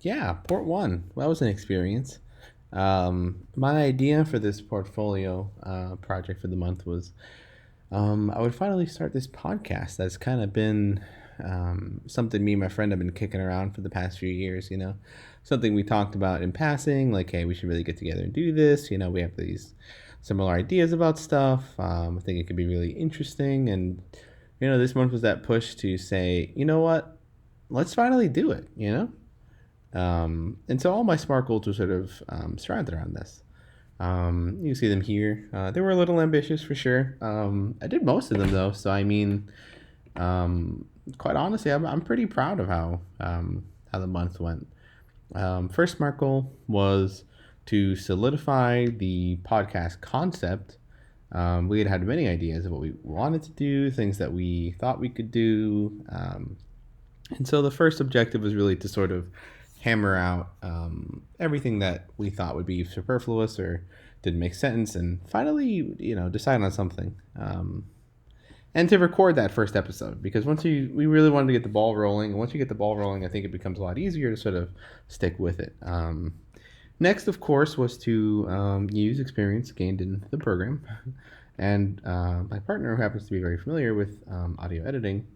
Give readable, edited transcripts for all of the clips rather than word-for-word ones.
Yeah, Port One. That was an experience. My idea for this portfolio project for the month was I would finally start this podcast that's kind of been something me and my friend have been kicking around for the past few years, something we talked about in passing, like, hey, we should really get together and do this. We have these similar ideas about stuff. I think it could be really interesting. And, this month was that push to say, you know what? Let's finally do it, and so all my SMART goals were sort of surrounded around this. You see them here. They were a little ambitious for sure. I did most of them though, so I mean, um, quite honestly, I'm pretty proud of how the month went. First SMART goal was to solidify the podcast concept. We had many ideas of what we wanted to do, things that we thought we could do, and so the first objective was really to sort of hammer out everything that we thought would be superfluous or didn't make sense, and finally, decide on something. And to record that first episode, because we really wanted to get the ball rolling. And once you get the ball rolling, I think it becomes a lot easier to sort of stick with it. Next, of course, was to use experience gained in the program. And my partner, who happens to be very familiar with audio editing,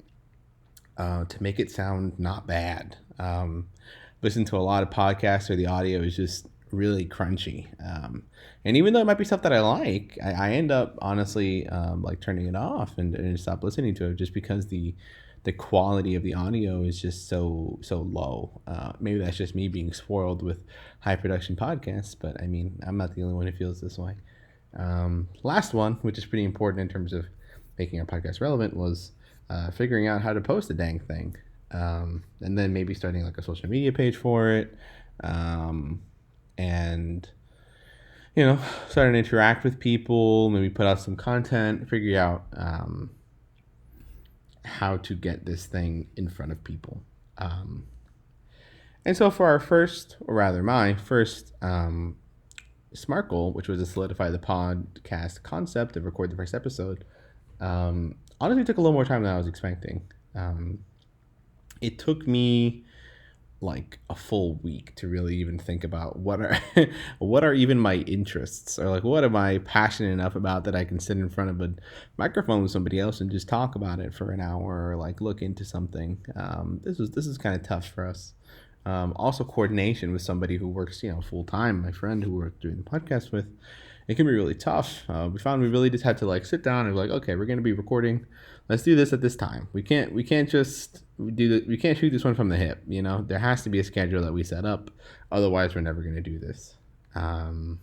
to make it sound not bad. Listen to a lot of podcasts where the audio is just really crunchy. And even though it might be stuff that I like, I end up honestly like turning it off and stop listening to it just because the quality of the audio is just so low. Maybe that's just me being spoiled with high production podcasts, but I mean, I'm not the only one who feels this way. Last one, which is pretty important in terms of making our podcast relevant, was figuring out how to post a dang thing, and then maybe starting like a social media page for it, and starting to interact with people, maybe put out some content, figure out how to get this thing in front of people. And so for our first, or rather my first SMART goal, which was to solidify the podcast concept and record the first episode, honestly took a little more time than I was expecting. It took me like a full week to really even think about what are what are even my interests, or like what am I passionate enough about that I can sit in front of a microphone with somebody else and just talk about it for an hour, or like look into something. This is kind of tough for us. Also, coordination with somebody who works, full time. My friend who we're doing the podcast with, it can be really tough. We found we really just had to like sit down and be like, okay, we're going to be recording. Let's do this at this time. We can't just we can't shoot this one from the hip. There has to be a schedule that we set up. Otherwise, we're never going to do this. Um,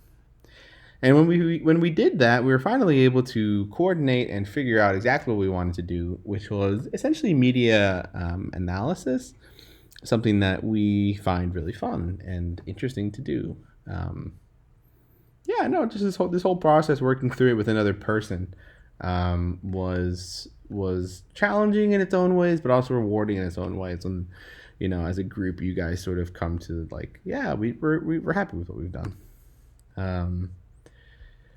and when we did that, we were finally able to coordinate and figure out exactly what we wanted to do, which was essentially media analysis, something that we find really fun and interesting to do. Um, yeah, no, just this whole process working through it with another person was challenging in its own ways, but also rewarding in its own ways. And as a group, you guys sort of come to like, yeah, we're happy with what we've done. Um,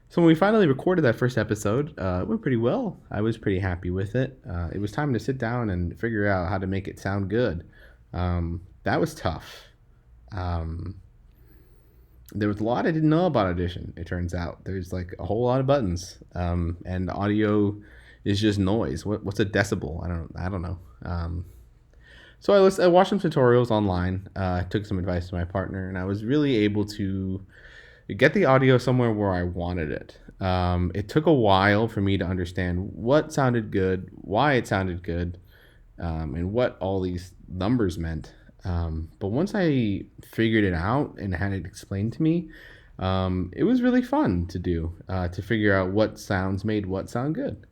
so when we finally recorded that first episode, it went pretty well. I was pretty happy with it. It was time to sit down and figure out how to make it sound good. That was tough. Um, there was a lot I didn't know about Audition. It turns out there's like a whole lot of buttons, and audio is just noise. What's a decibel? I don't know. So I watched some tutorials online. I took some advice to my partner, and I was really able to get the audio somewhere where I wanted it. It took a while for me to understand what sounded good, why it sounded good, and what all these numbers meant. But once I figured it out and had it explained to me, it was really fun to do, to figure out what sounds made what sound good.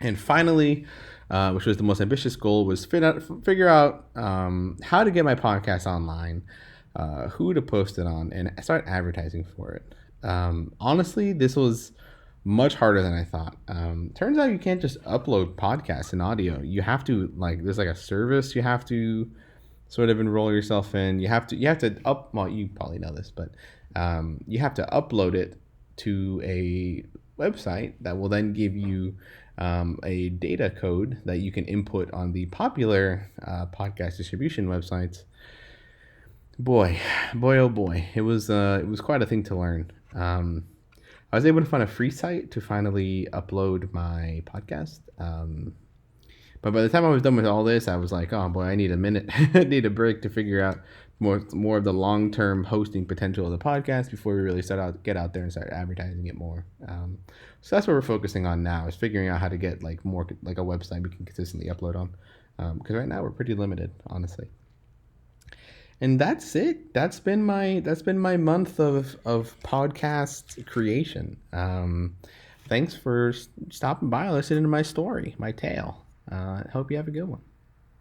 And finally, which was the most ambitious goal, was figure out how to get my podcast online, who to post it on, and start advertising for it. Honestly, this was much harder than I thought. Turns out you can't just upload podcasts and audio. You have to like there's like a service you have to sort of enroll yourself in. You have to well, you probably know this, but you have to upload it to a website that will then give you a data code that you can input on the popular podcast distribution websites. Boy, boy, oh boy, it was quite a thing to learn. I was able to find a free site to finally upload my podcast. But by the time I was done with all this, I was like, oh boy, I need a minute. I need a break to figure out more of the long term hosting potential of the podcast before we really get out there and start advertising it more. So that's what we're focusing on now, is figuring out how to get like more like a website we can consistently upload on. Because right now we're pretty limited, honestly. And that's it. That's been my month of podcast creation. Thanks for stopping by, listening to my story, my tale. Hope you have a good one.